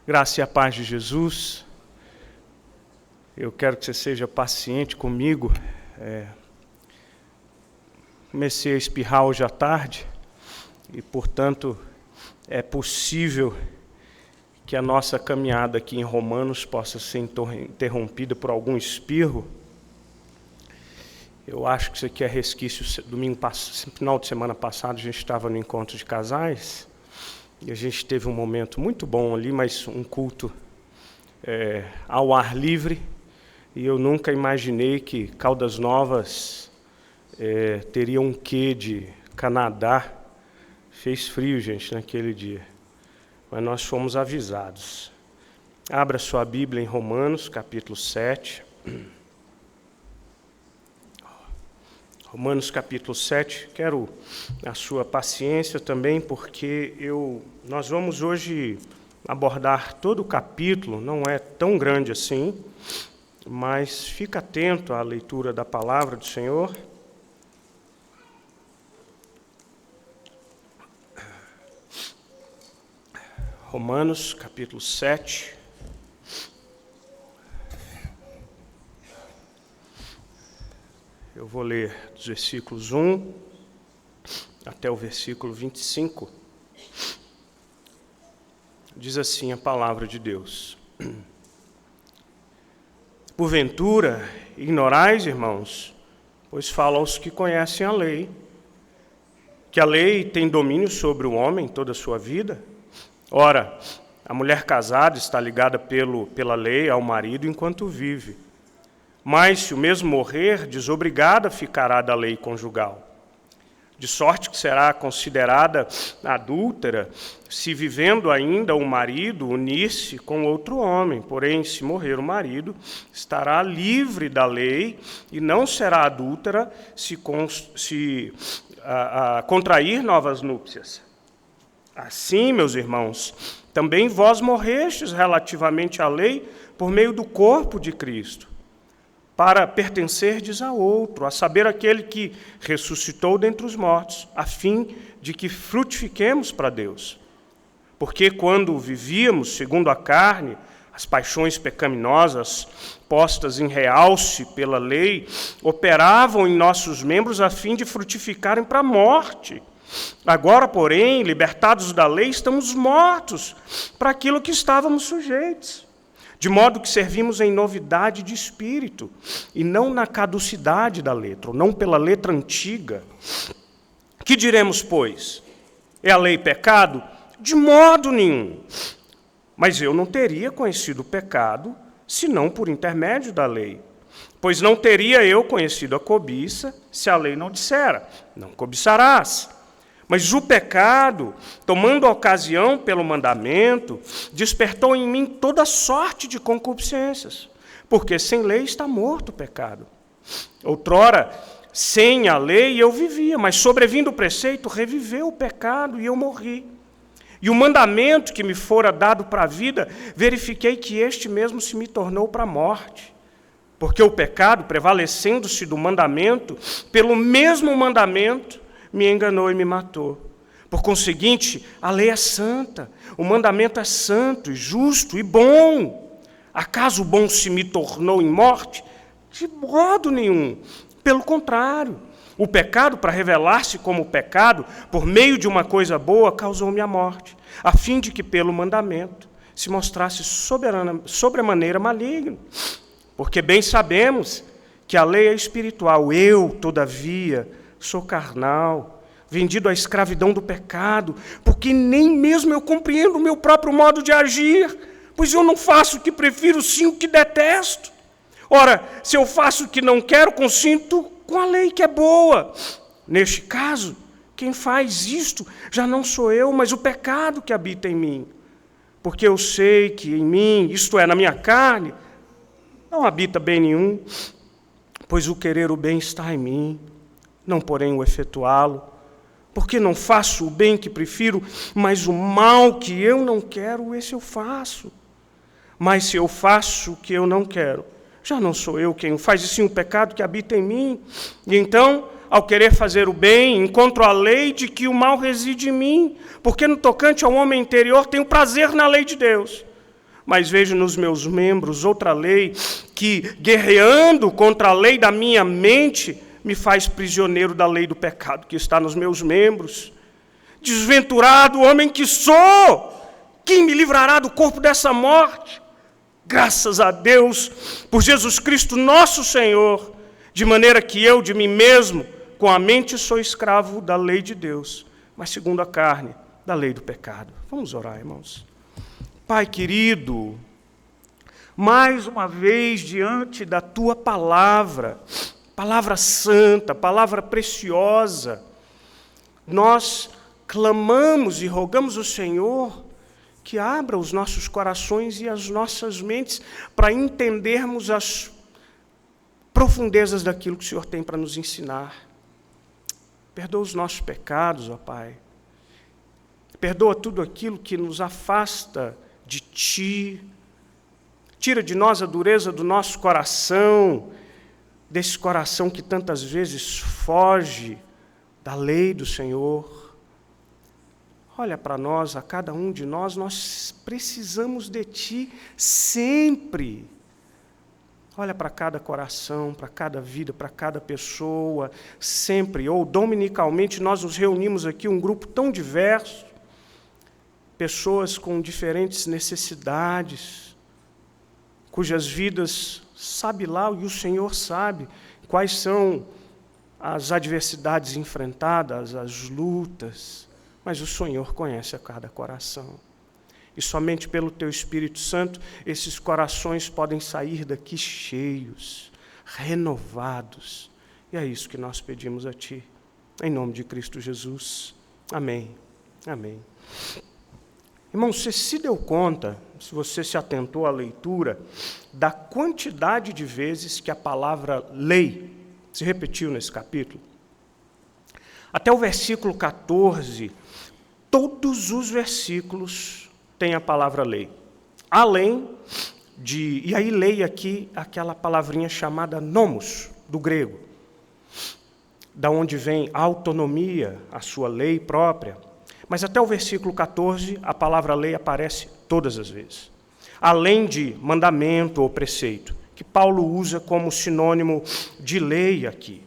Graça e a paz de Jesus. Eu quero que você seja paciente comigo. Comecei a espirrar hoje à tarde e, portanto, é possível que a nossa caminhada aqui em Romanos possa ser interrompida por algum espirro. Eu acho que isso aqui é resquício. Final de semana passado, a gente estava no encontro de casais e a gente teve um momento muito bom ali, mas um culto ao ar livre. E eu nunca imaginei que Caldas Novas teria um quê de Canadá. Fez frio, gente, naquele dia. Mas nós fomos avisados. Abra sua Bíblia em Romanos, capítulo 7. Romanos, capítulo 7. Quero a sua paciência também, porque nós vamos hoje abordar todo o capítulo. Não é tão grande assim, mas fica atento à leitura da palavra do Senhor. Romanos, capítulo 7. Eu vou ler dos versículos 1 até o versículo 25. Diz assim a palavra de Deus. Porventura, ignorais, irmãos, pois fala aos que conhecem a lei, que a lei tem domínio sobre o homem toda a sua vida. Ora, a mulher casada está ligada pela lei ao marido enquanto vive. Mas, se o mesmo morrer, desobrigada ficará da lei conjugal. De sorte que será considerada adúltera, se vivendo ainda o marido unir-se com outro homem. Porém, se morrer o marido, estará livre da lei e não será adúltera se contrair novas núpcias. Assim, meus irmãos, também vós morrestes relativamente à lei por meio do corpo de Cristo, para pertencerdes a outro, a saber, aquele que ressuscitou dentre os mortos, a fim de que frutifiquemos para Deus. Porque quando vivíamos segundo a carne, as paixões pecaminosas, postas em realce pela lei, operavam em nossos membros a fim de frutificarem para a morte. Agora, porém, libertados da lei, estamos mortos para aquilo que estávamos sujeitos. De modo que servimos em novidade de espírito, e não na caducidade da letra, ou não pela letra antiga. Que diremos, pois? É a lei pecado? De modo nenhum. Mas eu não teria conhecido o pecado, senão por intermédio da lei. Pois não teria eu conhecido a cobiça, se a lei não dissera, não cobiçarás. Mas o pecado, tomando ocasião pelo mandamento, despertou em mim toda sorte de concupiscências, porque sem lei está morto o pecado. Outrora, sem a lei eu vivia, mas sobrevindo o preceito, reviveu o pecado e eu morri. E o mandamento que me fora dado para a vida, verifiquei que este mesmo se me tornou para a morte. Porque o pecado, prevalecendo-se do mandamento, pelo mesmo mandamento, me enganou e me matou. Por conseguinte, a lei é santa, o mandamento é santo, e justo e bom. Acaso o bom se me tornou em morte? De modo nenhum. Pelo contrário, o pecado, para revelar-se como pecado, por meio de uma coisa boa, causou-me a morte, a fim de que pelo mandamento se mostrasse sobremaneira maligno. Porque bem sabemos que a lei é espiritual, eu, todavia, sou carnal, vendido à escravidão do pecado, porque nem mesmo eu compreendo o meu próprio modo de agir, pois eu não faço o que prefiro, sim o que detesto. Ora, se eu faço o que não quero, consinto com a lei que é boa. Neste caso, quem faz isto já não sou eu, mas o pecado que habita em mim. Porque eu sei que em mim, isto é, na minha carne, não habita bem nenhum, pois o querer o bem está em mim, não porém o efetuá-lo, porque não faço o bem que prefiro, mas o mal que eu não quero, esse eu faço. Mas se eu faço o que eu não quero, já não sou eu quem o faz, e sim o pecado que habita em mim. E então, ao querer fazer o bem, encontro a lei de que o mal reside em mim, porque no tocante ao homem interior tenho prazer na lei de Deus. mas vejo nos meus membros outra lei que, guerreando contra a lei da minha mente, me faz prisioneiro da lei do pecado que está nos meus membros. Desventurado homem que sou! Quem me livrará do corpo dessa morte? Graças a Deus, por Jesus Cristo nosso Senhor, de maneira que eu, de mim mesmo, com a mente sou escravo da lei de Deus, mas segundo a carne, da lei do pecado. Vamos orar, irmãos. Pai querido, mais uma vez diante da Tua palavra, palavra santa, palavra preciosa, nós clamamos e rogamos ao Senhor que abra os nossos corações e as nossas mentes para entendermos as profundezas daquilo que o Senhor tem para nos ensinar. Perdoa os nossos pecados, ó Pai. Perdoa tudo aquilo que nos afasta de Ti. Tira de nós a dureza do nosso coração, desse coração que tantas vezes foge da lei do Senhor. Olha para nós, a cada um de nós, nós precisamos de Ti sempre. Olha para cada coração, para cada vida, para cada pessoa, sempre, ou dominicalmente, nós nos reunimos aqui, um grupo tão diverso, pessoas com diferentes necessidades, cujas vidas, sabe lá, e o Senhor sabe, quais são as adversidades enfrentadas, as lutas, mas o Senhor conhece a cada coração. E somente pelo Teu Espírito Santo, esses corações podem sair daqui cheios, renovados. E é isso que nós pedimos a Ti, em nome de Cristo Jesus. Amém. Amém. Irmão, você se deu conta, se você se atentou à leitura, da quantidade de vezes que a palavra lei se repetiu nesse capítulo? Até o versículo 14, todos os versículos têm a palavra lei. Além de... E aí lei aqui aquela palavrinha chamada nomos, do grego, da onde vem a autonomia, a sua lei própria. Mas até o versículo 14, a palavra lei aparece todas as vezes. Além de mandamento ou preceito, que Paulo usa como sinônimo de lei aqui.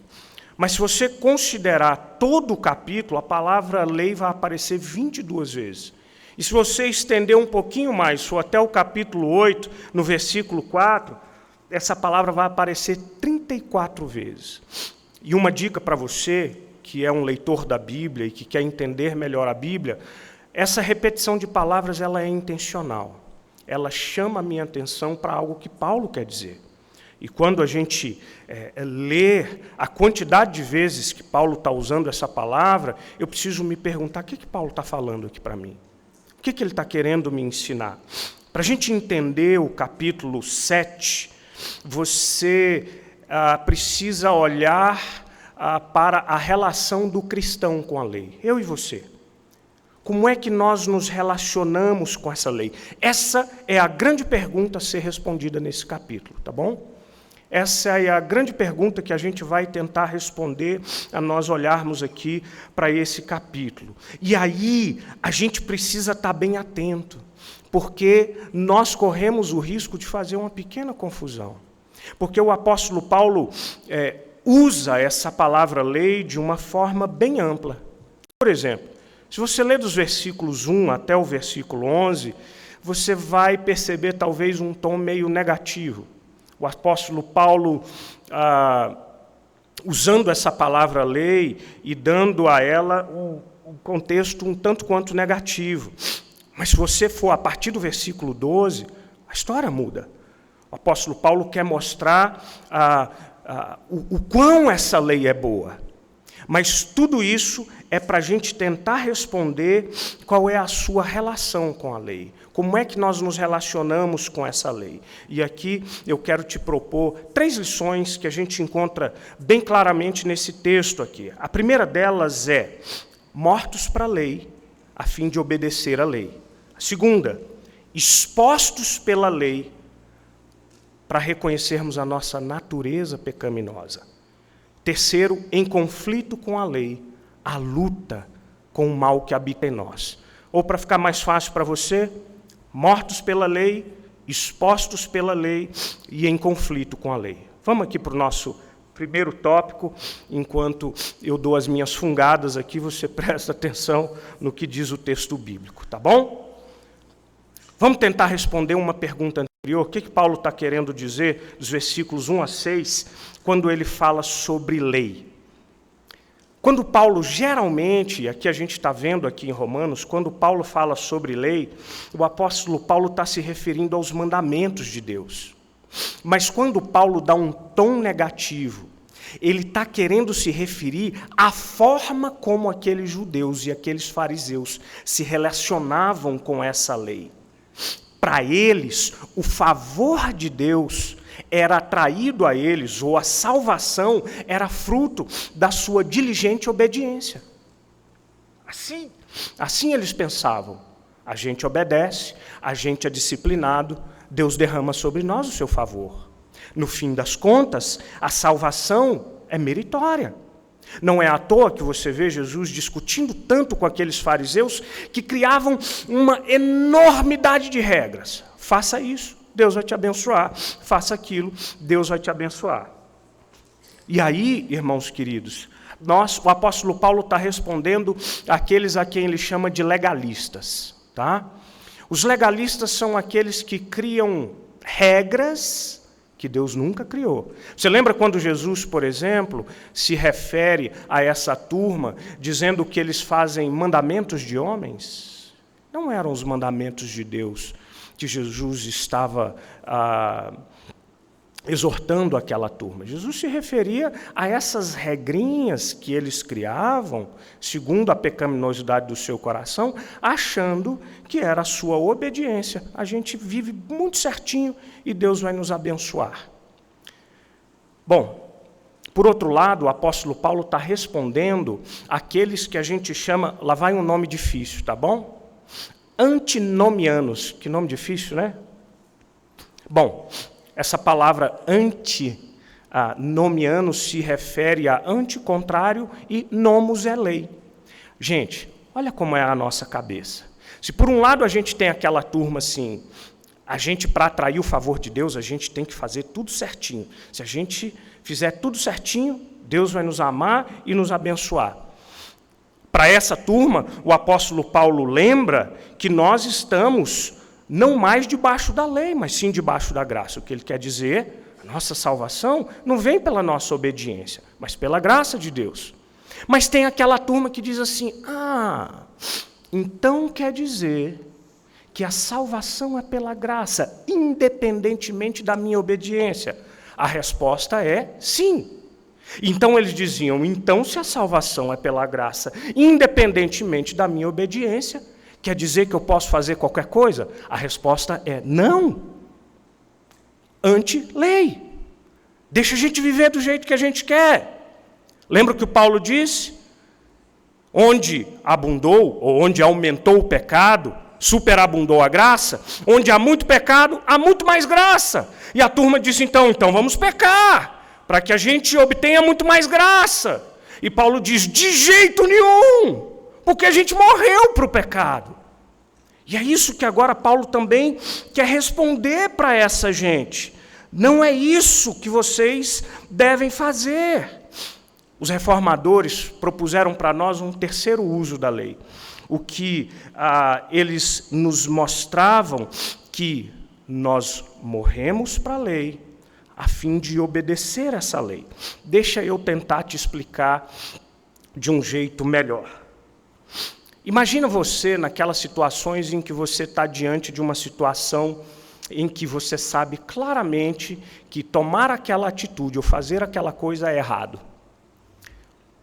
Mas se você considerar todo o capítulo, a palavra lei vai aparecer 22 vezes. E se você estender um pouquinho mais, for até o capítulo 8, no versículo 4, essa palavra vai aparecer 34 vezes. E uma dica para você, que é um leitor da Bíblia e que quer entender melhor a Bíblia, essa repetição de palavras ela é intencional. Ela chama a minha atenção para algo que Paulo quer dizer. E quando a gente lê a quantidade de vezes que Paulo está usando essa palavra, eu preciso me perguntar, o que Paulo está falando aqui para mim? O que ele está querendo me ensinar? Para a gente entender o capítulo 7, você precisa olhar para a relação do cristão com a lei. Eu e você. Como é que nós nos relacionamos com essa lei? Essa é a grande pergunta a ser respondida nesse capítulo, tá bom? Essa é a grande pergunta que a gente vai tentar responder a nós olharmos aqui para esse capítulo. E aí, a gente precisa estar bem atento, porque nós corremos o risco de fazer uma pequena confusão. Porque o apóstolo Paulo usa essa palavra lei de uma forma bem ampla. Por exemplo, se você ler dos versículos 1 até o versículo 11, você vai perceber talvez um tom meio negativo. O apóstolo Paulo, usando essa palavra lei e dando a ela um contexto um tanto quanto negativo. Mas se você for a partir do versículo 12, a história muda. O apóstolo Paulo quer mostrar o quão essa lei é boa. Mas tudo isso é para a gente tentar responder qual é a sua relação com a lei. Como é que nós nos relacionamos com essa lei? E aqui eu quero te propor 3 lições que a gente encontra bem claramente nesse texto aqui. A primeira delas é mortos para a lei, a fim de obedecer à lei. A segunda, expostos pela lei, para reconhecermos a nossa natureza pecaminosa. Terceiro, em conflito com a lei, a luta com o mal que habita em nós. Ou, para ficar mais fácil para você, mortos pela lei, expostos pela lei e em conflito com a lei. Vamos aqui para o nosso primeiro tópico. Enquanto eu dou as minhas fungadas aqui, você presta atenção no que diz o texto bíblico, tá bom? Vamos tentar responder uma pergunta anterior. O que Paulo está querendo dizer dos versículos 1 a 6, quando ele fala sobre lei? Quando Paulo, geralmente, aqui a gente está vendo aqui em Romanos, quando Paulo fala sobre lei, o apóstolo Paulo está se referindo aos mandamentos de Deus. Mas quando Paulo dá um tom negativo, ele está querendo se referir à forma como aqueles judeus e aqueles fariseus se relacionavam com essa lei. Para eles, o favor de Deus era atraído a eles, ou a salvação era fruto da sua diligente obediência. Assim eles pensavam. A gente obedece, a gente é disciplinado, Deus derrama sobre nós o seu favor. No fim das contas, a salvação é meritória. Não é à toa que você vê Jesus discutindo tanto com aqueles fariseus que criavam uma enormidade de regras. Faça isso, Deus vai te abençoar. Faça aquilo, Deus vai te abençoar. E aí, irmãos queridos, o apóstolo Paulo está respondendo àqueles a quem ele chama de legalistas. Tá? Os legalistas são aqueles que criam regras que Deus nunca criou. Você lembra quando Jesus, por exemplo, se refere a essa turma, dizendo que eles fazem mandamentos de homens? Não eram os mandamentos de Deus que Jesus estava exortando aquela turma. Jesus se referia a essas regrinhas que eles criavam, segundo a pecaminosidade do seu coração, achando que era a sua obediência. A gente vive muito certinho e Deus vai nos abençoar. Bom, por outro lado, o apóstolo Paulo está respondendo àqueles que a gente chama, lá vai um nome difícil, tá bom? Antinomianos. Que nome difícil, né? Bom, essa palavra antinomiano se refere a anticontrário e nomos é lei. Gente, olha como é a nossa cabeça. Se por um lado a gente tem aquela turma assim, a gente para atrair o favor de Deus, a gente tem que fazer tudo certinho. Se a gente fizer tudo certinho, Deus vai nos amar e nos abençoar. Para essa turma, o apóstolo Paulo lembra que nós estamos não mais debaixo da lei, mas sim debaixo da graça. O que ele quer dizer, a nossa salvação não vem pela nossa obediência, mas pela graça de Deus. Mas tem aquela turma que diz assim, então quer dizer que a salvação é pela graça, independentemente da minha obediência. A resposta é sim. Então eles diziam, então se a salvação é pela graça, independentemente da minha obediência, quer dizer que eu posso fazer qualquer coisa? A resposta é não. Anti-lei. Deixa a gente viver do jeito que a gente quer. Lembra o que o Paulo disse? Onde abundou, ou onde aumentou o pecado, superabundou a graça. Onde há muito pecado, há muito mais graça. E a turma disse, então vamos pecar, para que a gente obtenha muito mais graça. E Paulo diz, de jeito nenhum. Porque a gente morreu para o pecado. E é isso que agora Paulo também quer responder para essa gente. Não é isso que vocês devem fazer. Os reformadores propuseram para nós um terceiro uso da lei. O que eles nos mostravam que nós morremos para a lei, a fim de obedecer essa lei. Deixa eu tentar te explicar de um jeito melhor. Imagina você naquelas situações em que você está diante de uma situação em que você sabe claramente que tomar aquela atitude ou fazer aquela coisa é errado.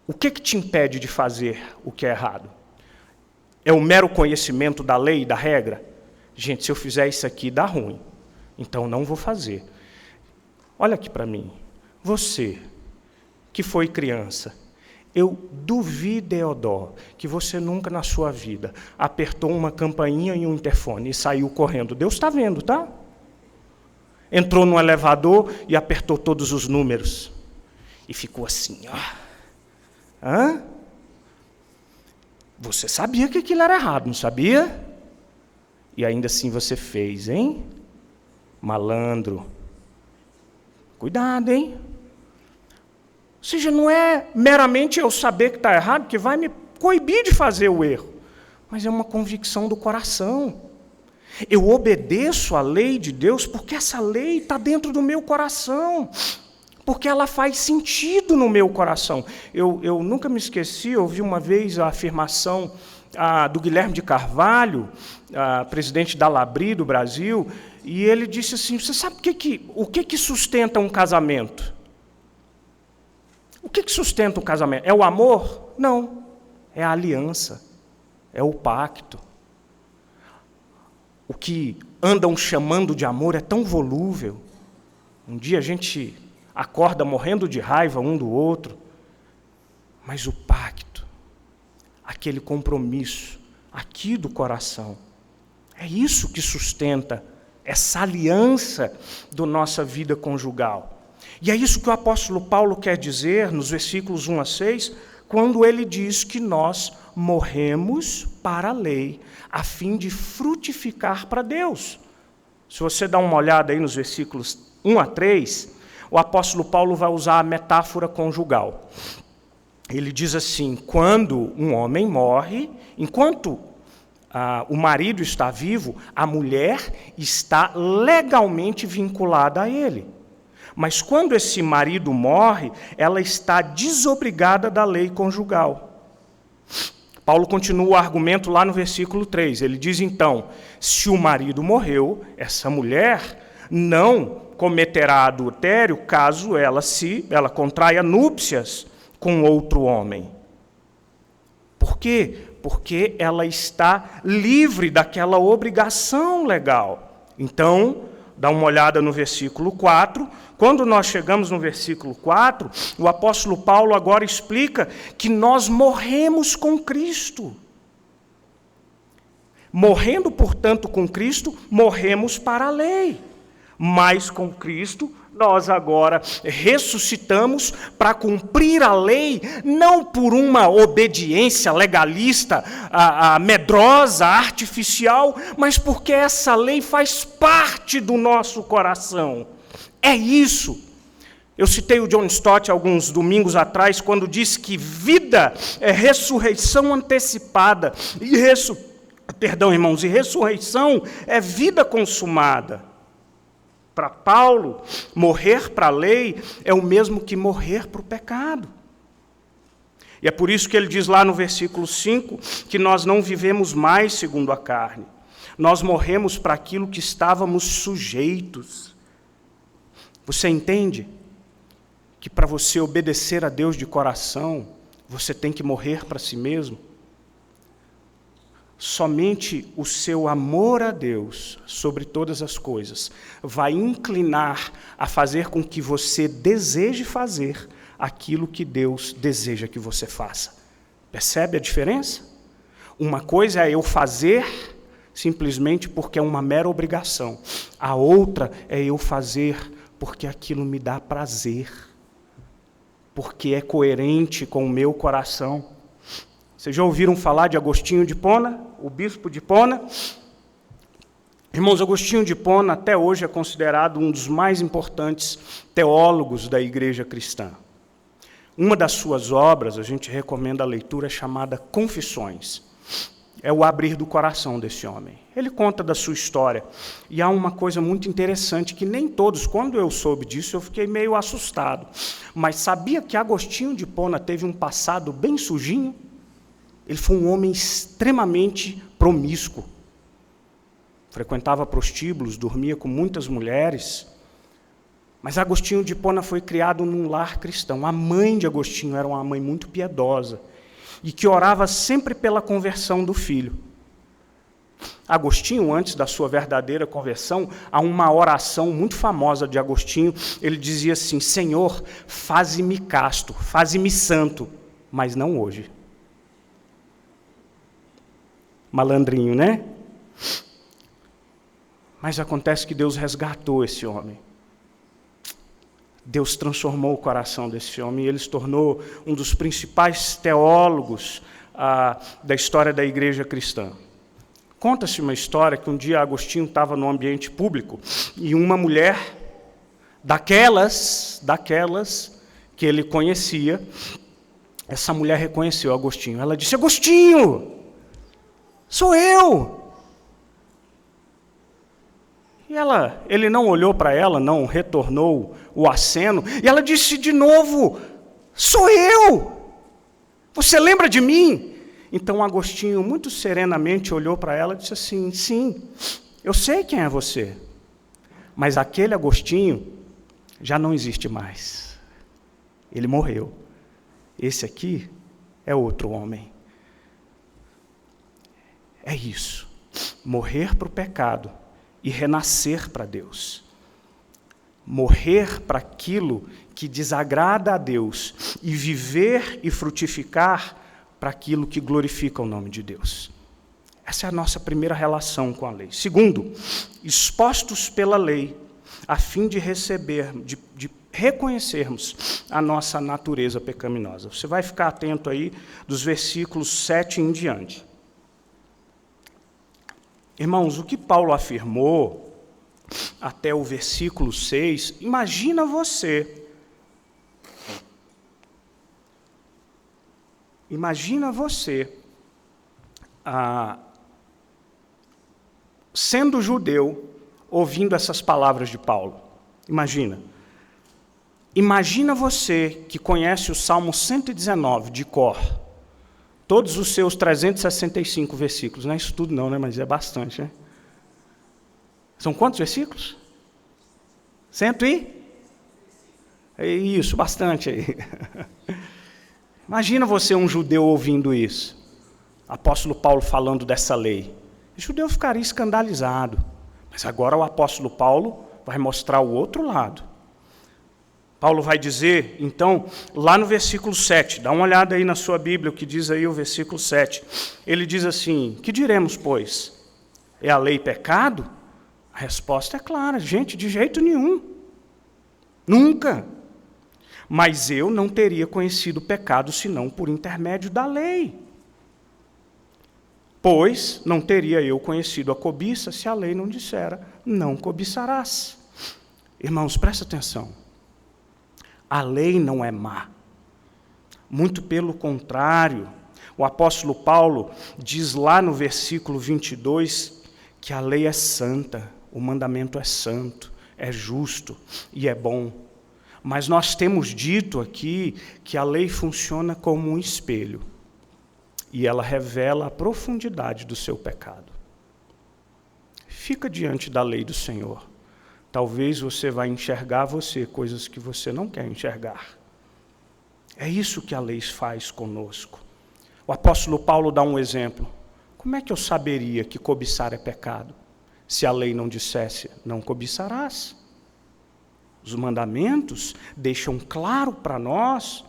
O que te impede de fazer o que é errado? É o mero conhecimento da lei e da regra? Gente, se eu fizer isso aqui dá ruim, então não vou fazer. Olha aqui para mim, você que foi criança, eu duvido, Deodó, que você nunca na sua vida apertou uma campainha e um interfone e saiu correndo. Deus está vendo, tá? Entrou no elevador e apertou todos os números. E ficou assim, ó. Você sabia que aquilo era errado, não sabia? E ainda assim você fez, hein? malandro. Cuidado, hein? Ou seja, não é meramente eu saber que está errado que vai me coibir de fazer o erro, mas é uma convicção do coração. Eu obedeço à lei de Deus porque essa lei está dentro do meu coração, porque ela faz sentido no meu coração. Eu nunca me esqueci, eu ouvi uma vez a afirmação do Guilherme de Carvalho, presidente da Labri do Brasil, e ele disse assim: você sabe o que sustenta um casamento? O que sustenta um casamento? É o amor? Não. É a aliança. É o pacto. O que andam chamando de amor é tão volúvel. Um dia a gente acorda morrendo de raiva um do outro, mas o pacto, aquele compromisso aqui do coração, é isso que sustenta essa aliança da nossa vida conjugal. E é isso que o apóstolo Paulo quer dizer nos versículos 1 a 6, quando ele diz que nós morremos para a lei, a fim de frutificar para Deus. Se você dá uma olhada aí nos versículos 1 a 3, o apóstolo Paulo vai usar a metáfora conjugal. Ele diz assim: quando um homem morre, enquanto o marido está vivo, a mulher está legalmente vinculada a ele. Mas quando esse marido morre, ela está desobrigada da lei conjugal. Paulo continua o argumento lá no versículo 3. Ele diz então: se o marido morreu, essa mulher não cometerá adultério caso ela contraia núpcias com outro homem. Por quê? Porque ela está livre daquela obrigação legal. Então, dá uma olhada no versículo 4. Quando nós chegamos no versículo 4, o apóstolo Paulo agora explica que nós morremos com Cristo. Morrendo, portanto, com Cristo, morremos para a lei. Mas com Cristo, nós agora ressuscitamos para cumprir a lei, não por uma obediência legalista, medrosa, artificial, mas porque essa lei faz parte do nosso coração. É isso. Eu citei o John Stott alguns domingos atrás, quando disse que vida é ressurreição antecipada. E ressurreição é vida consumada. Para Paulo, morrer para a lei é o mesmo que morrer para o pecado. E é por isso que ele diz lá no versículo 5, que nós não vivemos mais segundo a carne. Nós morremos para aquilo que estávamos sujeitos. Você entende que para você obedecer a Deus de coração, você tem que morrer para si mesmo? Somente o seu amor a Deus, sobre todas as coisas, vai inclinar a fazer com que você deseje fazer aquilo que Deus deseja que você faça. Percebe a diferença? Uma coisa é eu fazer simplesmente porque é uma mera obrigação. A outra é eu fazer porque aquilo me dá prazer, porque é coerente com o meu coração. Vocês já ouviram falar de Agostinho de Hipona, o bispo de Hipona? Irmãos, Agostinho de Hipona até hoje é considerado um dos mais importantes teólogos da igreja cristã. Uma das suas obras, a gente recomenda a leitura, chamada Confissões. É o abrir do coração desse homem. Ele conta da sua história. E há uma coisa muito interessante que nem todos, quando eu soube disso, eu fiquei meio assustado. Mas sabia que Agostinho de Hipona teve um passado bem sujinho? Ele foi um homem extremamente promíscuo. Frequentava prostíbulos, dormia com muitas mulheres. Mas Agostinho de Hipona foi criado num lar cristão. A mãe de Agostinho era uma mãe muito piedosa e que orava sempre pela conversão do filho. Agostinho, antes da sua verdadeira conversão, há uma oração muito famosa de Agostinho. Ele dizia assim: Senhor, faze-me casto, faze-me santo, mas não hoje. Malandrinho, né? Mas acontece que Deus resgatou esse homem. Deus transformou o coração desse homem e ele se tornou um dos principais teólogos da história da igreja cristã. Conta-se uma história que um dia Agostinho estava no ambiente público e uma mulher daquelas que ele conhecia, essa mulher reconheceu Agostinho. Ela disse: Agostinho, sou eu. E ele não olhou para ela, não retornou o aceno, e ela disse de novo: sou eu. Você lembra de mim? Então Agostinho, muito serenamente, olhou para ela e disse assim: sim, eu sei quem é você, mas aquele Agostinho já não existe mais. Ele morreu. Esse aqui é outro homem. É isso. Morrer para o pecado e renascer para Deus. Morrer para aquilo que desagrada a Deus e viver e frutificar para aquilo que glorifica o nome de Deus. Essa é a nossa primeira relação com a lei. Segundo, expostos pela lei, a fim de reconhecermos a nossa natureza pecaminosa. Você vai ficar atento aí dos versículos 7 em diante. Irmãos, o que Paulo afirmou até o versículo 6, imagina você sendo judeu, ouvindo essas palavras de Paulo. Imagina você que conhece o Salmo 119 de cor, todos os seus 365 versículos. Não é isso tudo não, né? Mas é bastante, né? São quantos versículos? 100 e? Isso, bastante aí. Imagina você, um judeu, ouvindo isso. Apóstolo Paulo falando dessa lei. O judeu ficaria escandalizado. Mas agora o apóstolo Paulo vai mostrar o outro lado. Paulo vai dizer, então, lá no versículo 7, dá uma olhada aí na sua Bíblia, o que diz aí o versículo 7. Ele diz assim: que diremos, pois? É a lei pecado? A resposta é clara: gente, de jeito nenhum. Nunca. Mas eu não teria conhecido o pecado senão por intermédio da lei. Pois não teria eu conhecido a cobiça se a lei não dissera: não cobiçarás. Irmãos, presta atenção. A lei não é má. Muito pelo contrário. O apóstolo Paulo diz lá no versículo 22 que a lei é santa, o mandamento é santo, é justo e é bom. Mas nós temos dito aqui que a lei funciona como um espelho e ela revela a profundidade do seu pecado. Fica diante da lei do Senhor. Talvez você vai enxergar coisas que você não quer enxergar. É isso que a lei faz conosco. O apóstolo Paulo dá um exemplo. Como é que eu saberia que cobiçar é pecado? Se a lei não dissesse: não cobiçarás. Os mandamentos deixam claro para nós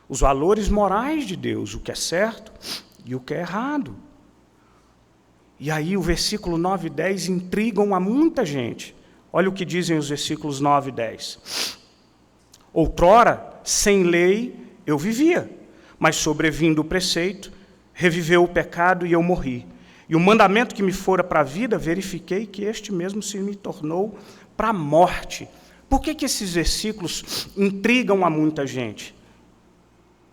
os valores morais de Deus, o que é certo e o que é errado. E aí o versículo 9 e 10 intrigam a muita gente. Olha o que dizem os versículos 9 e 10. Outrora, sem lei, eu vivia, mas sobrevindo o preceito, reviveu o pecado e eu morri. E o mandamento que me fora para a vida, verifiquei que este mesmo se me tornou para a morte. Por que esses versículos intrigam a muita gente?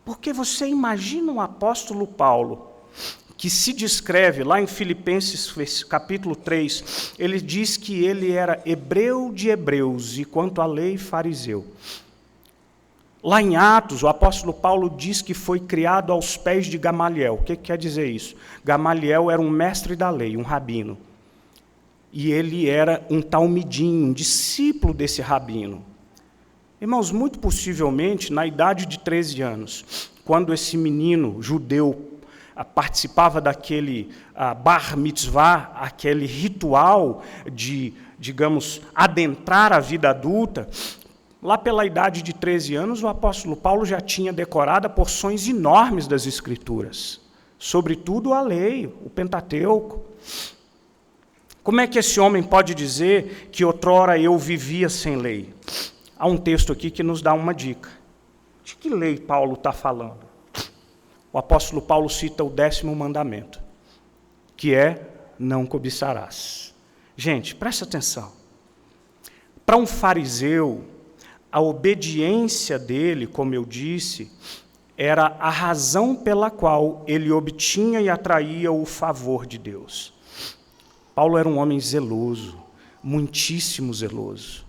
Porque você imagina o apóstolo Paulo, que se descreve lá em Filipenses capítulo 3, ele diz que ele era hebreu de hebreus, e quanto à lei, fariseu. Lá em Atos, o apóstolo Paulo diz que foi criado aos pés de Gamaliel. O que quer dizer isso? Gamaliel era um mestre da lei, um rabino. E ele era um talmidim, um discípulo desse rabino. Irmãos, muito possivelmente, na idade de 13 anos, quando esse menino judeu participava daquele bar mitzvah, aquele ritual de, digamos, adentrar a vida adulta, lá pela idade de 13 anos, o apóstolo Paulo já tinha decorado porções enormes das Escrituras, sobretudo a lei, o Pentateuco. Como é que esse homem pode dizer que outrora eu vivia sem lei? Há um texto aqui que nos dá uma dica. De que lei Paulo está falando? O apóstolo Paulo cita o 10º mandamento, que é não cobiçarás. Gente, presta atenção. Para um fariseu, a obediência dele, como eu disse, era a razão pela qual ele obtinha e atraía o favor de Deus. Paulo era um homem zeloso, muitíssimo zeloso.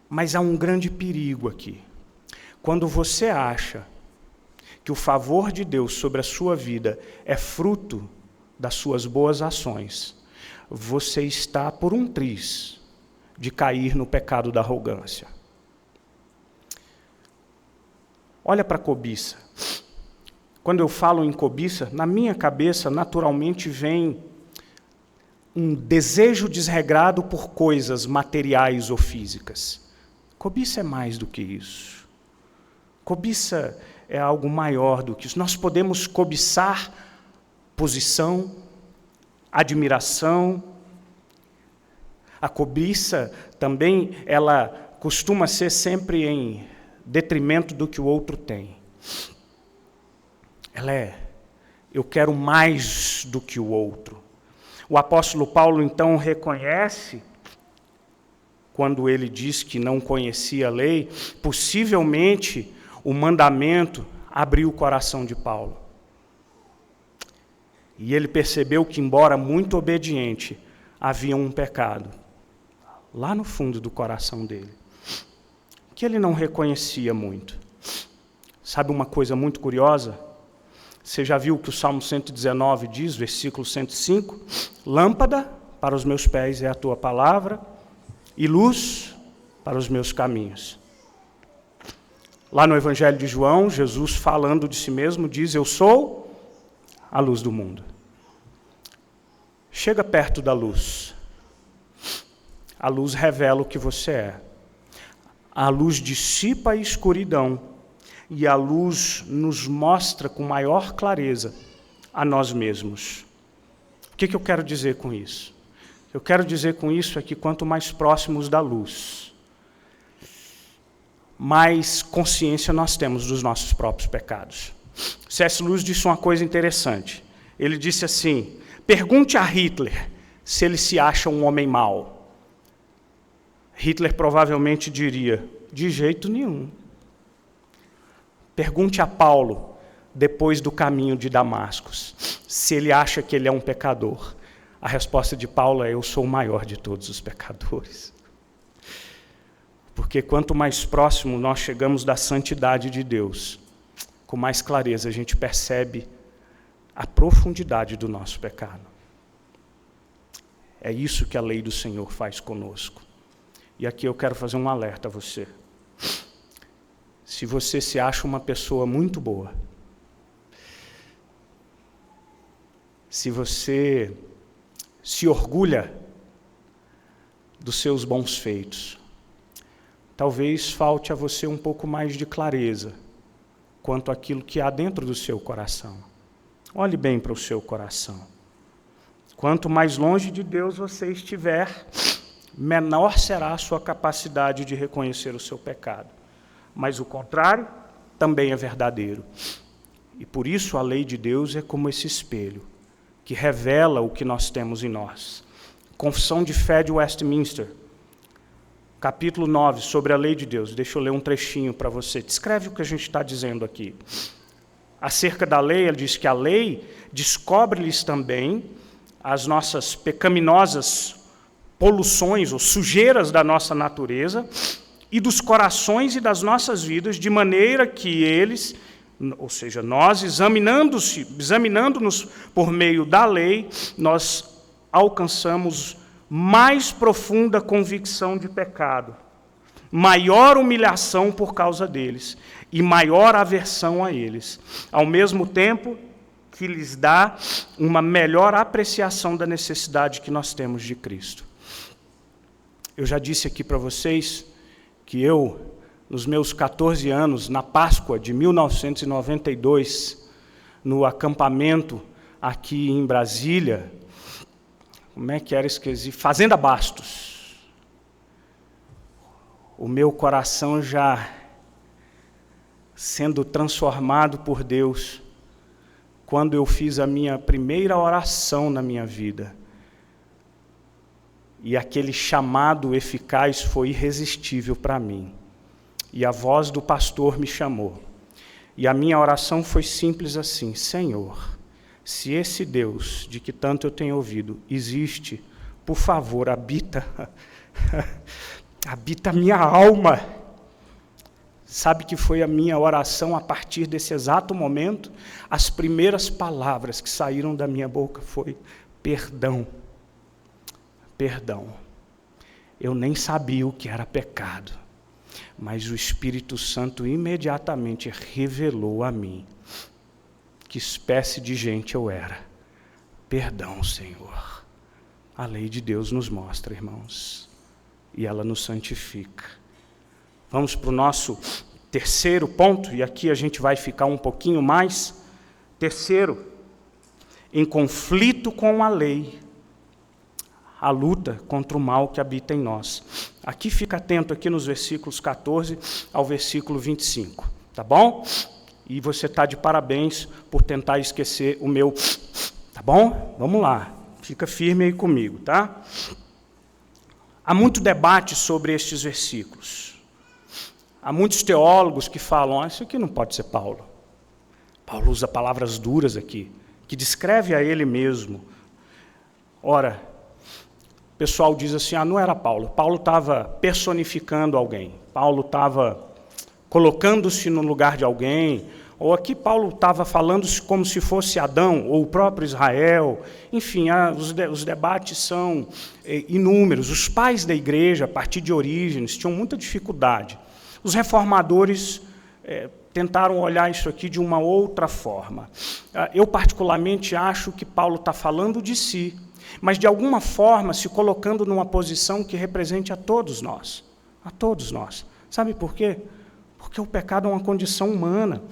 Mas há um grande perigo aqui. Quando você acha que o favor de Deus sobre a sua vida é fruto das suas boas ações, você está por um triz de cair no pecado da arrogância. Olha para a cobiça. Quando eu falo em cobiça, na minha cabeça naturalmente vem um desejo desregrado por coisas materiais ou físicas. Cobiça é mais do que isso. Cobiça é algo maior do que isso. Nós podemos cobiçar posição, admiração. A cobiça também, ela costuma ser sempre em detrimento do que o outro tem. Eu quero mais do que o outro. O apóstolo Paulo, então, reconhece, quando ele diz que não conhecia a lei, possivelmente o mandamento abriu o coração de Paulo. E ele percebeu que, embora muito obediente, havia um pecado lá no fundo do coração dele, que ele não reconhecia muito. Sabe uma coisa muito curiosa? Você já viu o que o Salmo 119 diz, versículo 105? Lâmpada para os meus pés é a tua palavra, e luz para os meus caminhos. Lá no Evangelho de João, Jesus, falando de si mesmo, diz: eu sou a luz do mundo. Chega perto da luz. A luz revela o que você é. A luz dissipa a escuridão e a luz nos mostra com maior clareza a nós mesmos. O que eu quero dizer com isso? Eu quero dizer com isso é que quanto mais próximos da luz, mais consciência nós temos dos nossos próprios pecados. C.S. Lewis disse uma coisa interessante. Ele disse assim: pergunte a Hitler se ele se acha um homem mau. Hitler provavelmente diria: de jeito nenhum. Pergunte a Paulo, depois do caminho de Damasco, se ele acha que ele é um pecador. A resposta de Paulo é: eu sou o maior de todos os pecadores. Porque quanto mais próximo nós chegamos da santidade de Deus, com mais clareza a gente percebe a profundidade do nosso pecado. É isso que a lei do Senhor faz conosco. E aqui eu quero fazer um alerta a você. Se você se acha uma pessoa muito boa, se você se orgulha dos seus bons feitos, talvez falte a você um pouco mais de clareza quanto àquilo que há dentro do seu coração. Olhe bem para o seu coração. Quanto mais longe de Deus você estiver, menor será a sua capacidade de reconhecer o seu pecado. Mas o contrário também é verdadeiro. E por isso a lei de Deus é como esse espelho, que revela o que nós temos em nós. Confissão de Fé de Westminster, capítulo 9, sobre a lei de Deus. Deixa eu ler um trechinho para você. Descreve o que a gente está dizendo aqui. Acerca da lei, ele diz que a lei descobre-lhes também as nossas pecaminosas poluições ou sujeiras da nossa natureza e dos corações e das nossas vidas, de maneira que eles, ou seja, nós, examinando-nos por meio da lei, nós alcançamos mais profunda convicção de pecado, maior humilhação por causa deles e maior aversão a eles, ao mesmo tempo que lhes dá uma melhor apreciação da necessidade que nós temos de Cristo. Eu já disse aqui para vocês que eu, nos meus 14 anos, na Páscoa de 1992, no acampamento aqui em Brasília, como é que era, esqueci, Fazenda Bastos, o meu coração já sendo transformado por Deus, quando eu fiz a minha primeira oração na minha vida, e aquele chamado eficaz foi irresistível para mim, e a voz do pastor me chamou, e a minha oração foi simples assim: Senhor, se esse Deus de que tanto eu tenho ouvido existe, por favor, habita a minha alma. Sabe que foi a minha oração a partir desse exato momento? As primeiras palavras que saíram da minha boca foi: perdão, perdão. Eu nem sabia o que era pecado, mas o Espírito Santo imediatamente revelou a mim que espécie de gente eu era. Perdão, Senhor. A lei de Deus nos mostra, irmãos, e ela nos santifica. Vamos para o nosso terceiro ponto, e aqui a gente vai ficar um pouquinho mais. Terceiro, em conflito com a lei, a luta contra o mal que habita em nós. Aqui fica atento aqui nos versículos 14 ao versículo 25, tá bom? E você está de parabéns por tentar esquecer o meu, tá bom? Vamos lá, fica firme aí comigo, tá? Há muito debate sobre estes versículos. Há muitos teólogos que falam: isso aqui não pode ser Paulo. Paulo usa palavras duras aqui, que descreve a ele mesmo. Ora, o pessoal diz assim: não era Paulo. Paulo estava personificando alguém. Paulo estava colocando-se no lugar de alguém. Ou aqui Paulo estava falando como se fosse Adão, ou o próprio Israel. Enfim, os debates são inúmeros. Os pais da igreja, a partir de Orígenes, tinham muita dificuldade. Os reformadores tentaram olhar isso aqui de uma outra forma. Eu, particularmente, acho que Paulo está falando de si, mas, de alguma forma, se colocando numa posição que represente a todos nós. A todos nós. Sabe por quê? Porque o pecado é uma condição humana.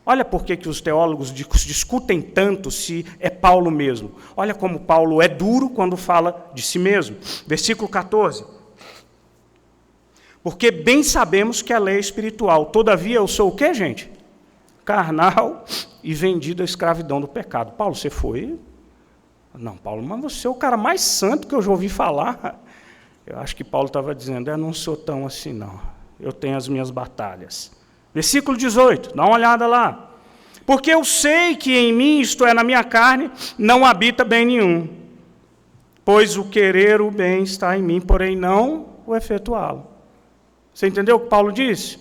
Olha por que os teólogos discutem tanto se é Paulo mesmo. Olha como Paulo é duro quando fala de si mesmo. Versículo 14. Porque bem sabemos que a lei é espiritual. Todavia, eu sou o quê, gente? Carnal e vendido à escravidão do pecado. Paulo, você foi? Não, Paulo, mas você é o cara mais santo que eu já ouvi falar. Eu acho que Paulo estava dizendo: eu não sou tão assim, não. Eu tenho as minhas batalhas. Versículo 18, dá uma olhada lá. Porque eu sei que em mim, isto é, na minha carne, não habita bem nenhum. Pois o querer o bem está em mim, porém não o efetuá-lo. Você entendeu o que Paulo disse?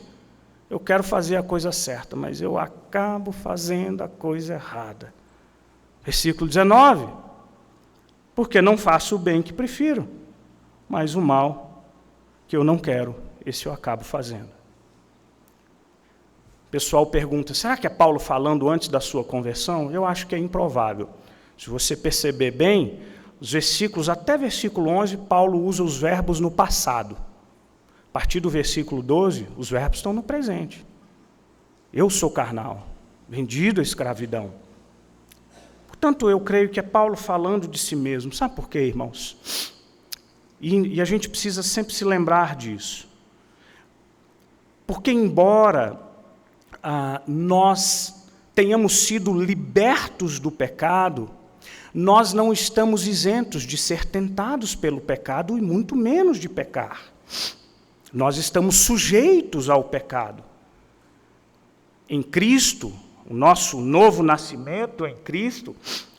Eu quero fazer a coisa certa, mas eu acabo fazendo a coisa errada. Versículo 19. Porque não faço o bem que prefiro, mas o mal que eu não quero, esse eu acabo fazendo. O pessoal pergunta: será que é Paulo falando antes da sua conversão? Eu acho que é improvável. Se você perceber bem, os versículos, até versículo 11, Paulo usa os verbos no passado. A partir do versículo 12, os verbos estão no presente. Eu sou carnal, vendido à escravidão. Portanto, eu creio que é Paulo falando de si mesmo. Sabe por quê, irmãos? E a gente precisa sempre se lembrar disso. Porque, embora nós tenhamos sido libertos do pecado, nós não estamos isentos de ser tentados pelo pecado e muito menos de pecar. Nós estamos sujeitos ao pecado. Em Cristo, o nosso novo nascimento em Cristo,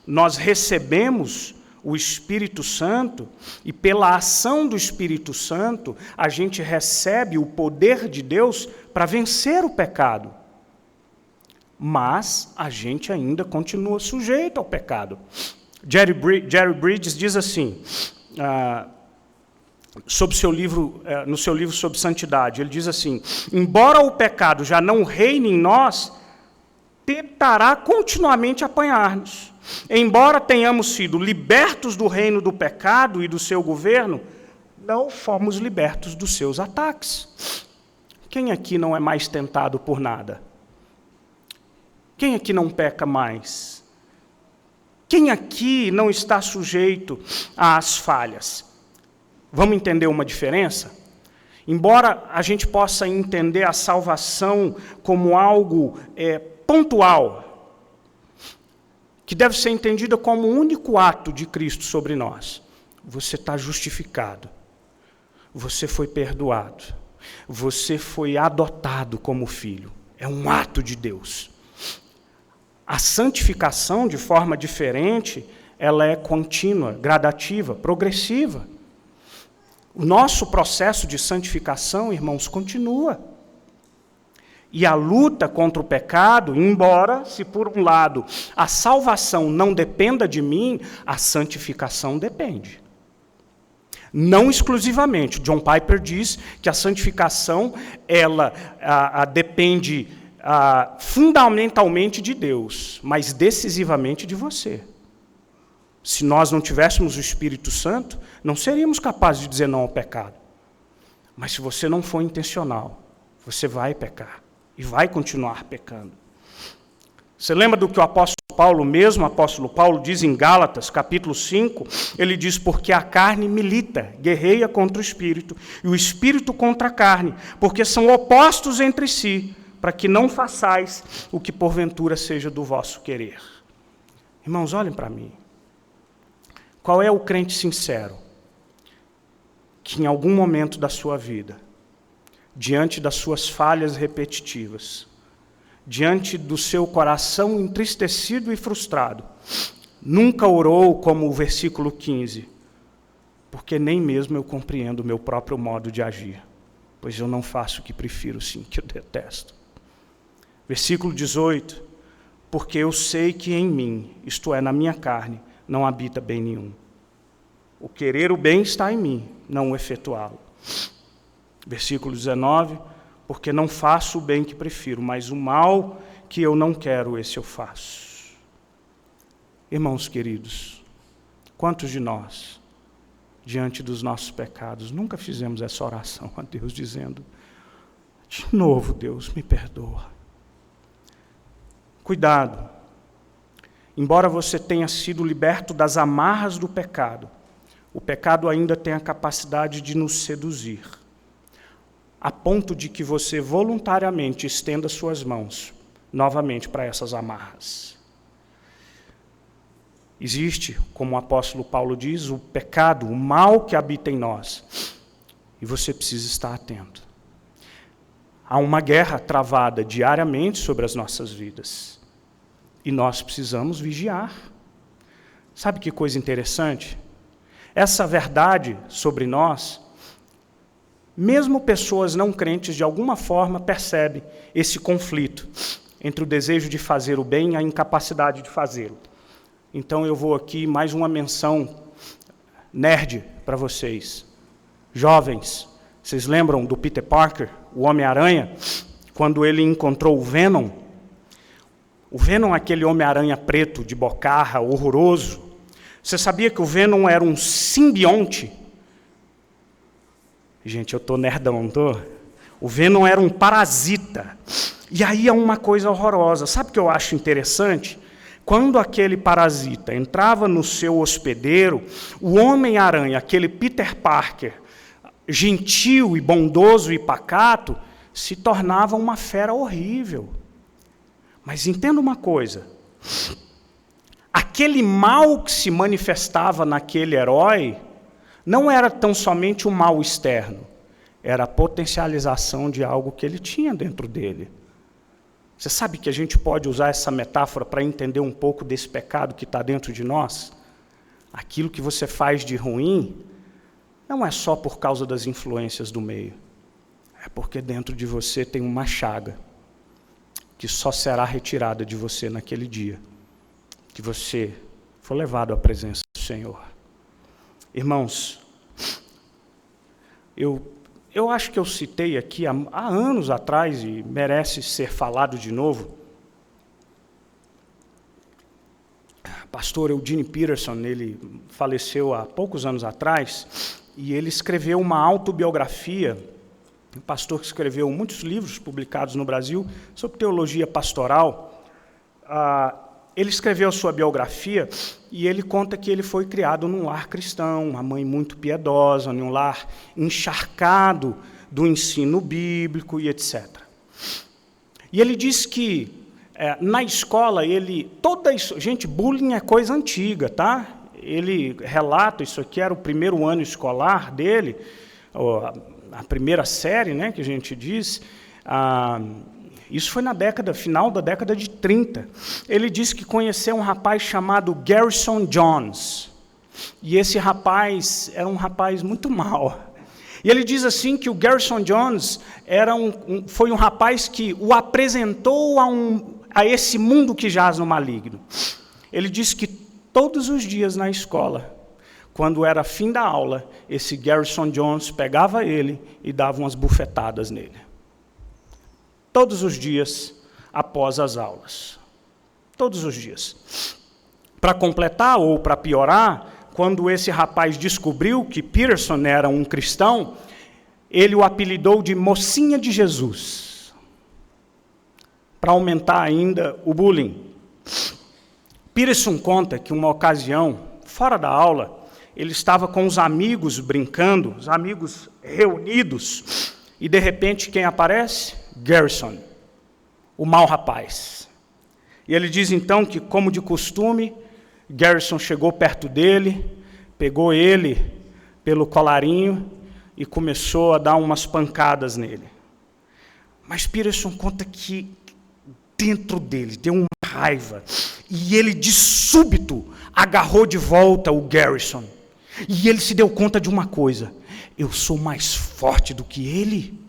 nós recebemos o Espírito Santo e, pela ação do Espírito Santo, a gente recebe o poder de Deus para vencer o pecado. Mas a gente ainda continua sujeito ao pecado. Jerry Bridges diz assim, no seu livro sobre santidade, ele diz assim: embora o pecado já não reine em nós, tentará continuamente apanhar-nos. Embora tenhamos sido libertos do reino do pecado e do seu governo, não fomos libertos dos seus ataques. Quem aqui não é mais tentado por nada? Quem aqui não peca mais? Quem aqui não está sujeito às falhas? Vamos entender uma diferença? Embora a gente possa entender a salvação como algo pontual, que deve ser entendida como o único ato de Cristo sobre nós. Você está justificado, você foi perdoado, você foi adotado como filho. É um ato de Deus. A santificação, de forma diferente, ela é contínua, gradativa, progressiva. O nosso processo de santificação, irmãos, continua. E a luta contra o pecado, embora, se por um lado a salvação não dependa de mim, a santificação depende. Não exclusivamente. John Piper diz que a santificação ela depende fundamentalmente de Deus, mas decisivamente de você. Se nós não tivéssemos o Espírito Santo, não seríamos capazes de dizer não ao pecado. Mas se você não for intencional, você vai pecar e vai continuar pecando. Você lembra do que o apóstolo Paulo diz em Gálatas, capítulo 5? Ele diz, porque a carne milita, guerreia contra o Espírito, e o Espírito contra a carne, porque são opostos entre si, para que não façais o que porventura seja do vosso querer. Irmãos, olhem para mim. Qual é o crente sincero que em algum momento da sua vida, diante das suas falhas repetitivas, diante do seu coração entristecido e frustrado, nunca orou como o versículo 15, porque nem mesmo eu compreendo o meu próprio modo de agir, pois eu não faço o que prefiro, sim, que eu detesto. Versículo 18, porque eu sei que em mim, isto é, na minha carne, não habita bem nenhum. O querer o bem está em mim, não o efetuá-lo. Versículo 19, porque não faço o bem que prefiro, mas o mal que eu não quero, esse eu faço. Irmãos queridos, quantos de nós, diante dos nossos pecados, nunca fizemos essa oração a Deus, dizendo, de novo, Deus, me perdoa. Cuidado. Embora você tenha sido liberto das amarras do pecado, o pecado ainda tem a capacidade de nos seduzir, a ponto de que você voluntariamente estenda suas mãos novamente para essas amarras. Existe, como o apóstolo Paulo diz, o pecado, o mal que habita em nós, e você precisa estar atento. Há uma guerra travada diariamente sobre as nossas vidas. E nós precisamos vigiar. Sabe que coisa interessante? Essa verdade sobre nós, mesmo pessoas não crentes, de alguma forma, percebem esse conflito entre o desejo de fazer o bem e a incapacidade de fazê-lo. Então eu vou aqui mais uma menção nerd para vocês. Jovens, vocês lembram do Peter Parker, o Homem-Aranha, quando ele encontrou o Venom? O Venom é aquele Homem-Aranha preto, de bocarra, horroroso. Você sabia que o Venom era um simbionte? Gente, eu estou nerdão, não estou? O Venom era um parasita. E aí é uma coisa horrorosa. Sabe o que eu acho interessante? Quando aquele parasita entrava no seu hospedeiro, o Homem-Aranha, aquele Peter Parker, gentil e bondoso e pacato, se tornava uma fera horrível. Mas entenda uma coisa, aquele mal que se manifestava naquele herói não era tão somente um mal externo, era a potencialização de algo que ele tinha dentro dele. Você sabe que a gente pode usar essa metáfora para entender um pouco desse pecado que está dentro de nós? Aquilo que você faz de ruim não é só por causa das influências do meio, é porque dentro de você tem uma chaga que só será retirada de você naquele dia, que você for levado à presença do Senhor. Irmãos, eu acho que eu citei aqui há anos atrás, e merece ser falado de novo, pastor Eugene Peterson, ele faleceu há poucos anos atrás, e ele escreveu uma autobiografia, um pastor que escreveu muitos livros publicados no Brasil sobre teologia pastoral. Ele escreveu a sua biografia e ele conta que ele foi criado num lar cristão, uma mãe muito piedosa, num lar encharcado do ensino bíblico e etc. E ele diz que, Na escola, gente, bullying é coisa antiga, tá? Ele relata, isso aqui era o primeiro ano escolar dele, a primeira série, né, que a gente diz. Isso foi final da década de 30. Ele disse que conheceu um rapaz chamado Garrison Jones. E esse rapaz era um rapaz muito mau. E ele diz assim que o Garrison Jones foi um rapaz que o apresentou a esse mundo que jaz no maligno. Ele diz que todos os dias na escola, quando era fim da aula, esse Garrison Jones pegava ele e dava umas bufetadas nele. Todos os dias após as aulas. Todos os dias. Para completar ou para piorar, quando esse rapaz descobriu que Peterson era um cristão, ele o apelidou de Mocinha de Jesus, para aumentar ainda o bullying. Peterson conta que uma ocasião, fora da aula, ele estava com os amigos brincando, os amigos reunidos, e de repente quem aparece? Garrison, o mau rapaz. E ele diz então que, como de costume, Garrison chegou perto dele, pegou ele pelo colarinho e começou a dar umas pancadas nele. Mas Peterson conta que dentro dele deu uma raiva, e ele de súbito agarrou de volta o Garrison. E ele se deu conta de uma coisa: eu sou mais forte do que ele.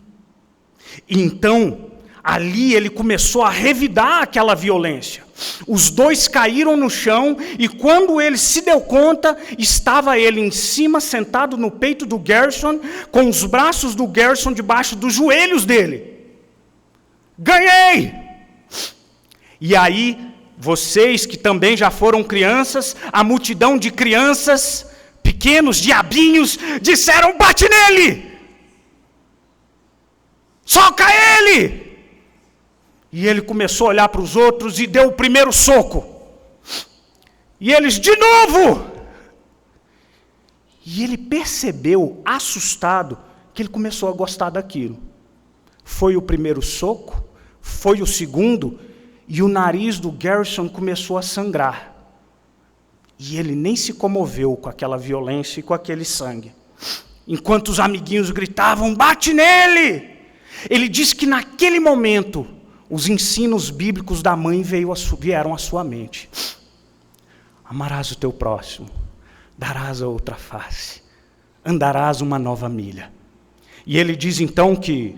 E então, ali ele começou a revidar aquela violência. Os dois caíram no chão, e quando ele se deu conta, estava ele em cima, sentado no peito do Garrison, com os braços do Garrison debaixo dos joelhos dele. Ganhei! E aí, vocês que também já foram crianças, a multidão de crianças, pequenos diabinhos, disseram: bate nele! Soca ele! E ele começou a olhar para os outros e deu o primeiro soco. E eles, de novo! E ele percebeu, assustado, que ele começou a gostar daquilo. Foi o primeiro soco, foi o segundo, e o nariz do Garrison começou a sangrar. E ele nem se comoveu com aquela violência e com aquele sangue. Enquanto os amiguinhos gritavam: bate nele! Ele disse que naquele momento os ensinos bíblicos da mãe vieram à sua mente. Amarás o teu próximo, darás a outra face, andarás uma nova milha. E ele diz então que,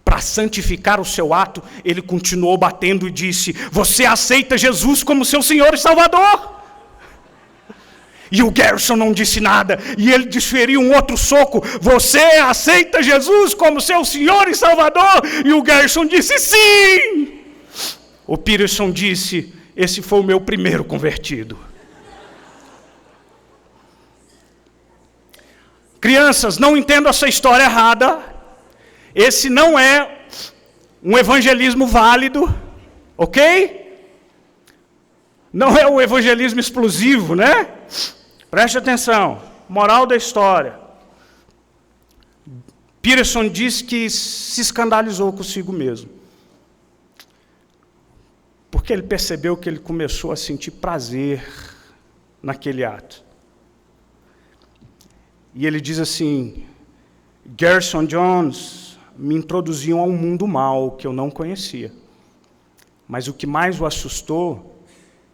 para santificar o seu ato, ele continuou batendo e disse: você aceita Jesus como seu Senhor e Salvador? E o Garrison não disse nada, e ele desferiu um outro soco: você aceita Jesus como seu Senhor e Salvador? E o Garrison disse: sim! O Peterson disse: esse foi o meu primeiro convertido. Crianças, não entendo essa história errada. Esse não é um evangelismo válido, ok? Não é o evangelismo explosivo, né? Preste atenção, moral da história. Peterson diz que se escandalizou consigo mesmo, porque ele percebeu que ele começou a sentir prazer naquele ato. E ele diz assim: Garrison Jones me introduziu a um mundo mau que eu não conhecia. Mas o que mais o assustou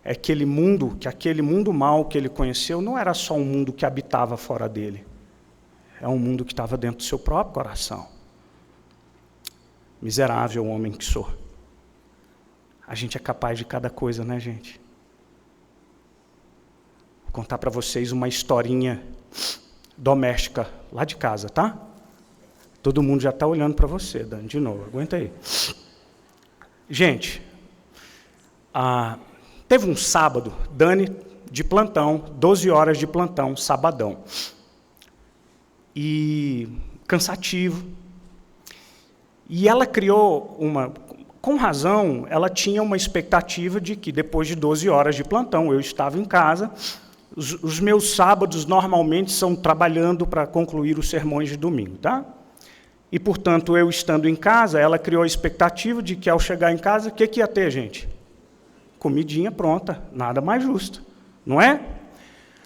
é que aquele mundo mau que ele conheceu não era só um mundo que habitava fora dele. É um mundo que estava dentro do seu próprio coração. Miserável homem que sou. A gente é capaz de cada coisa, né, gente? Vou contar para vocês uma historinha doméstica lá de casa, tá? Todo mundo já está olhando para você, Dani, de novo. Aguenta aí. Gente, teve um sábado, Dani de plantão, 12 horas de plantão, sabadão. E cansativo. E ela criou com razão, ela tinha uma expectativa de que depois de 12 horas de plantão, eu estava em casa. Os meus sábados normalmente são trabalhando para concluir os sermões de domingo, tá? E, portanto, eu estando em casa, ela criou a expectativa de que, ao chegar em casa, o que ia ter, gente? Comidinha pronta, nada mais justo, não é?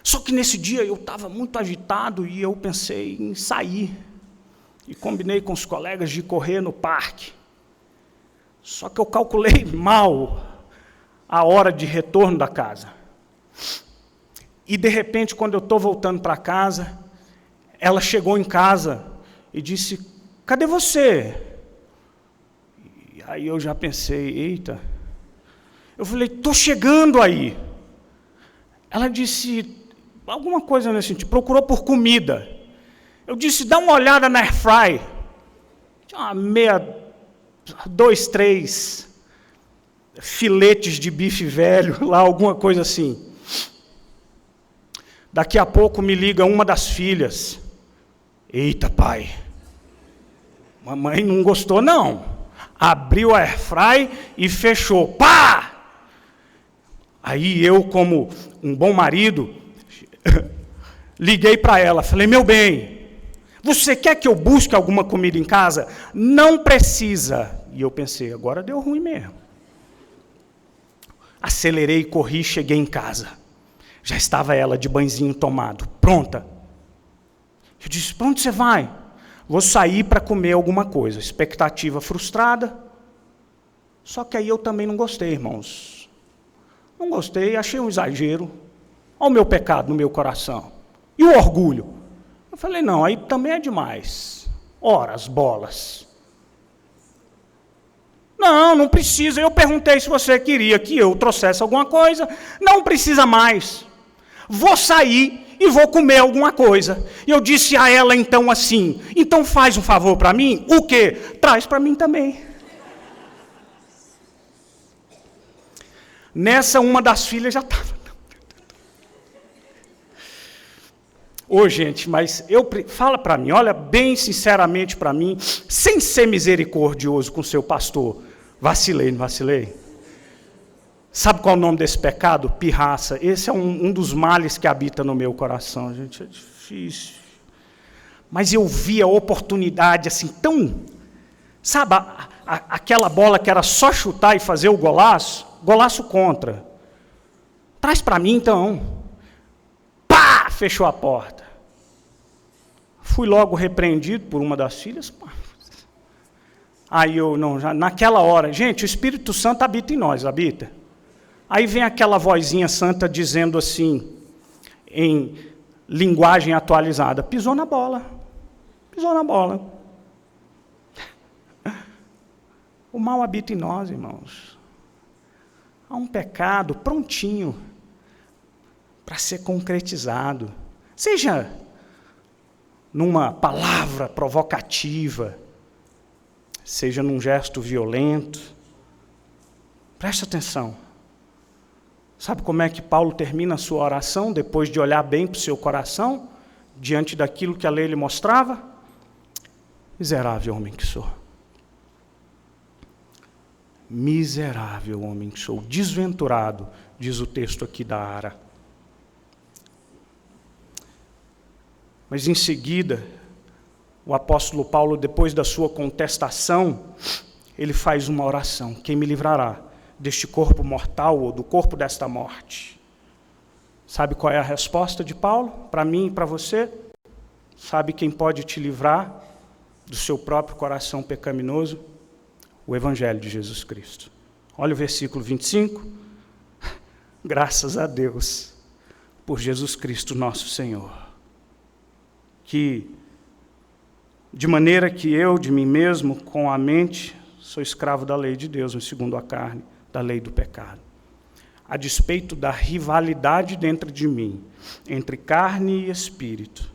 Só que nesse dia eu estava muito agitado e eu pensei em sair. E combinei com os colegas de correr no parque. Só que eu calculei mal a hora de retorno da casa. E, de repente, quando eu estou voltando para casa, ela chegou em casa e disse: cadê você? E aí eu já pensei: eita. Eu falei: estou chegando aí. Ela disse alguma coisa nesse sentido, procurou por comida. Eu disse: dá uma olhada na airfry. Tinha 2, 3 filetes de bife velho, lá, alguma coisa assim. Daqui a pouco me liga uma das filhas. Eita, pai. Mamãe não gostou, não. Abriu a airfry e fechou. Pá! Aí eu, como um bom marido, liguei para ela, falei: meu bem, você quer que eu busque alguma comida em casa? Não precisa. E eu pensei: agora deu ruim mesmo. Acelerei, corri, cheguei em casa. Já estava ela de banhozinho tomado, pronta. Eu disse: para onde você vai? Vou sair para comer alguma coisa. Expectativa frustrada. Só que aí eu também não gostei, irmãos. Não gostei, achei um exagero. Olha o meu pecado no meu coração. E o orgulho? Eu falei: não, aí também é demais. Ora, as bolas. Não precisa. Eu perguntei se você queria que eu trouxesse alguma coisa. Não precisa mais. Vou sair e vou comer alguma coisa. E eu disse a ela então assim: então faz um favor para mim. O quê? Traz para mim também. Nessa, uma das filhas já estava. Ô, gente, mas fala para mim, olha bem sinceramente para mim, sem ser misericordioso com o seu pastor. Vacilei, não vacilei? Sabe qual é o nome desse pecado? Pirraça. Esse é um dos males que habita no meu coração, gente. É difícil. Mas eu vi a oportunidade assim tão... Sabe, aquela bola que era só chutar e fazer o golaço? Golaço contra. Traz para mim, então. Pá! Fechou a porta. Fui logo repreendido por uma das filhas. Aí eu, não, já, naquela hora, gente, o Espírito Santo habita em nós, habita. Aí vem aquela vozinha santa dizendo assim, em linguagem atualizada: pisou na bola. Pisou na bola. O mal habita em nós, irmãos. Há um pecado prontinho para ser concretizado. Seja numa palavra provocativa, seja num gesto violento. Preste atenção. Sabe como é que Paulo termina a sua oração, depois de olhar bem para o seu coração, diante daquilo que a lei lhe mostrava? Miserável homem que sou. Miserável homem que sou, desventurado, diz o texto aqui da Ara. Mas em seguida, o apóstolo Paulo, depois da sua contestação, ele faz uma oração: quem me livrará deste corpo mortal ou do corpo desta morte? Sabe qual é a resposta de Paulo para mim e para você? Sabe quem pode te livrar do seu próprio coração pecaminoso? O Evangelho de Jesus Cristo. Olha o versículo 25. Graças a Deus por Jesus Cristo nosso Senhor, que, de maneira que eu, de mim mesmo, com a mente, sou escravo da lei de Deus, segundo a carne, da lei do pecado. A despeito da rivalidade dentro de mim, entre carne e espírito,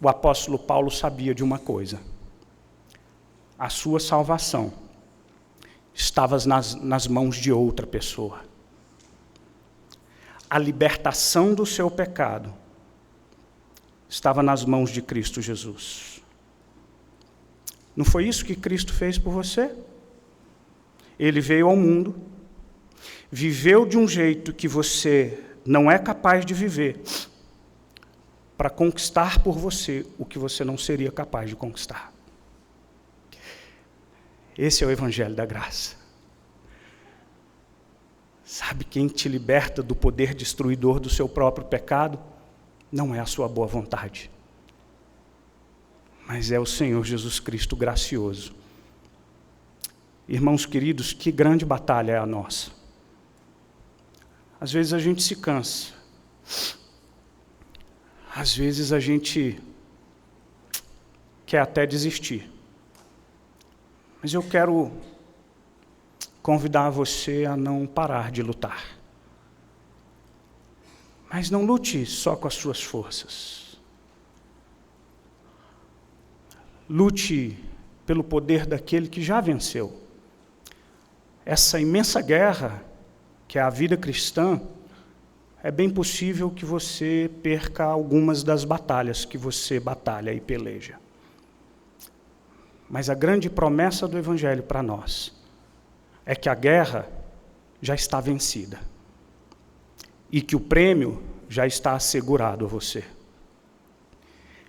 o apóstolo Paulo sabia de uma coisa: a sua salvação estava nas mãos de outra pessoa. A libertação do seu pecado estava nas mãos de Cristo Jesus. Não foi isso que Cristo fez por você? Ele veio ao mundo, viveu de um jeito que você não é capaz de viver, para conquistar por você o que você não seria capaz de conquistar. Esse é o Evangelho da graça. Sabe quem te liberta do poder destruidor do seu próprio pecado? Não é a sua boa vontade, mas é o Senhor Jesus Cristo gracioso. Irmãos queridos, que grande batalha é a nossa. Às vezes a gente se cansa. Às vezes a gente quer até desistir. Mas eu quero convidar você a não parar de lutar. Mas não lute só com as suas forças. Lute pelo poder daquele que já venceu. Essa imensa guerra, que é a vida cristã, é bem possível que você perca algumas das batalhas que você batalha e peleja. Mas a grande promessa do Evangelho para nós é que a guerra já está vencida e que o prêmio já está assegurado a você.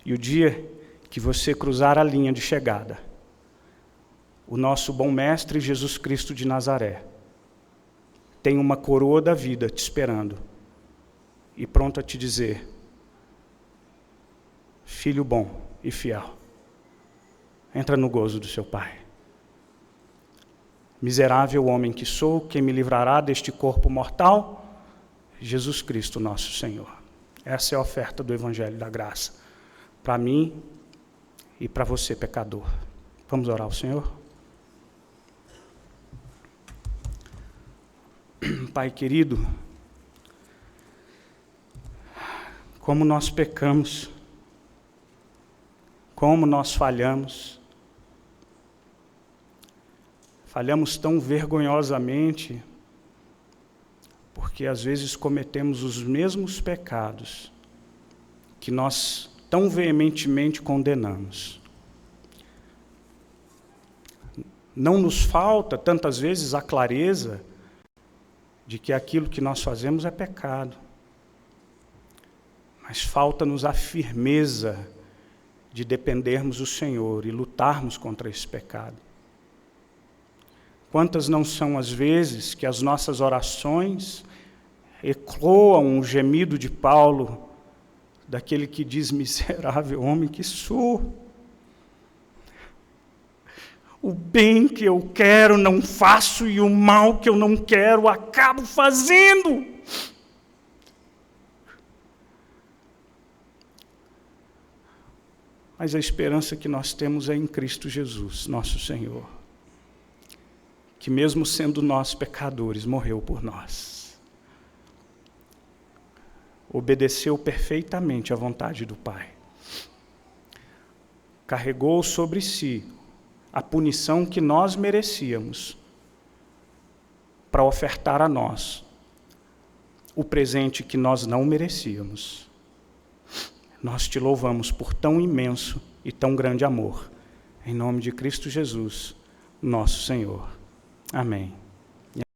E o dia que você cruzar a linha de chegada, o nosso bom mestre Jesus Cristo de Nazaré tem uma coroa da vida te esperando e pronto a te dizer: filho bom e fiel, entra no gozo do seu Pai. Miserável homem que sou, quem me livrará deste corpo mortal? Jesus Cristo, nosso Senhor. Essa é a oferta do Evangelho da graça, para mim e para você, pecador. Vamos orar ao Senhor? Pai querido, como nós pecamos, como nós falhamos tão vergonhosamente, porque às vezes cometemos os mesmos pecados que nós tão veementemente condenamos. Não nos falta, tantas vezes, a clareza de que aquilo que nós fazemos é pecado, mas falta-nos a firmeza de dependermos do Senhor e lutarmos contra esse pecado. Quantas não são as vezes que as nossas orações ecoam o gemido de Paulo, daquele que diz: miserável homem que sou. O bem que eu quero não faço e o mal que eu não quero acabo fazendo. Mas a esperança que nós temos é em Cristo Jesus, nosso Senhor, que mesmo sendo nós pecadores, morreu por nós. Obedeceu perfeitamente à vontade do Pai. Carregou sobre si a punição que nós merecíamos, para ofertar a nós o presente que nós não merecíamos. Nós te louvamos por tão imenso e tão grande amor. Em nome de Cristo Jesus, nosso Senhor. Amém.